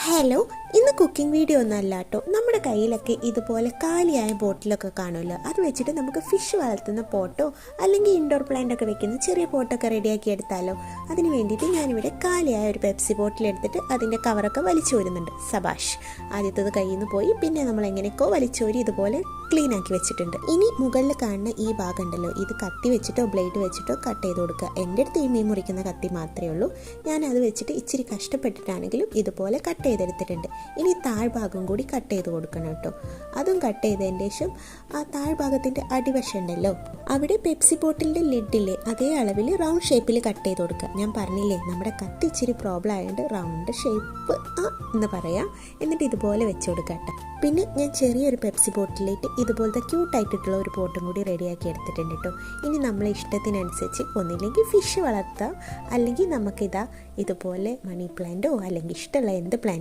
Hello, ഇന്ന് cooking video ഒന്നല്ല കേട്ടോ. നമ്മുടെ കയ്യിലൊക്കെ ഇതുപോലെ കാലിയായ ബോട്ടിലൊക്കെ കാണുമല്ലോ. അത് വെച്ചിട്ട് നമുക്ക് ഫിഷ് വളർത്തുന്ന പോട്ടോ അല്ലെങ്കിൽ ഇൻഡോർ പ്ലാന്റ് ഒക്കെ വെക്കുന്ന ചെറിയ പോട്ടൊക്കെ റെഡിയാക്കി എടുത്താലോ. അതിന് വേണ്ടിയിട്ട് ഞാനിവിടെ കാലിയായ ഒരു പെപ്സി ബോട്ടിൽ എടുത്തിട്ട് അതിൻ്റെ കവറൊക്കെ വലിച്ചു വരുന്നുണ്ട്. സബാഷ്, ആദ്യത്തത് കയ്യിൽ നിന്ന് പോയി. പിന്നെ നമ്മൾ എങ്ങനെയൊക്കെ വലിച്ചോരി ഇതുപോലെ ക്ലീൻ ആക്കി വെച്ചിട്ടുണ്ട്. ഇനി മുകളിൽ കാണുന്ന ഈ ഭാഗം ഉണ്ടല്ലോ, ഇത് കത്തി വെച്ചിട്ടോ ബ്ലേഡ് വെച്ചിട്ടോ കട്ട് ചെയ്ത് കൊടുക്കുക. എൻ്റെ അടുത്ത് ഈ മീൻ മുറിക്കുന്ന കത്തി മാത്രമേ ഉള്ളൂ. ഞാൻ അത് വെച്ചിട്ട് ഇച്ചിരി കഷ്ടപ്പെട്ടിട്ടാണെങ്കിലും ഇതുപോലെ കട്ട് ചെയ്തെടുത്തിട്ടുണ്ട്. ഇനി താഴ്ഭാഗം കൂടി കട്ട് ചെയ്ത് കൊടുക്കണം കേട്ടോ. അതും കട്ട് ചെയ്തതിന് ശേഷം ആ താഴ്ഭാഗത്തിൻ്റെ അടിവശം ഉണ്ടല്ലോ, അവിടെ പെപ്സി ബോട്ടിലിൻ്റെ ലിഡില്ലേ അതേ അളവിൽ റൗണ്ട് ഷേപ്പിൽ കട്ട് ചെയ്ത് കൊടുക്കുക. ഞാൻ പറഞ്ഞില്ലേ, നമ്മുടെ കത്തി ഇച്ചിരി പ്രോബ്ലം ആയതുകൊണ്ട് റൗണ്ട് ഷേപ്പ് എന്ന് പറയാം. എന്നിട്ട് ഇതുപോലെ വെച്ച് കൊടുക്കുക കേട്ടോ. പിന്നെ ഞാൻ ചെറിയൊരു പെപ്സി ബോട്ടിലേക്ക് ഇതുപോലത്തെ ക്യൂട്ടായിട്ടുള്ള ഒരു പോട്ടും കൂടി റെഡിയാക്കി എടുത്തിട്ടുണ്ട് കേട്ടോ. ഇനി നമ്മളെ ഇഷ്ടത്തിനനുസരിച്ച് ഒന്നില്ലെങ്കിൽ ഫിഷ് വളർത്താം, അല്ലെങ്കിൽ നമുക്കിതാ ഇതുപോലെ മണി പ്ലാന്റോ അല്ലെങ്കിൽ ഇഷ്ടമുള്ള എന്ത് പ്ലാന്റ്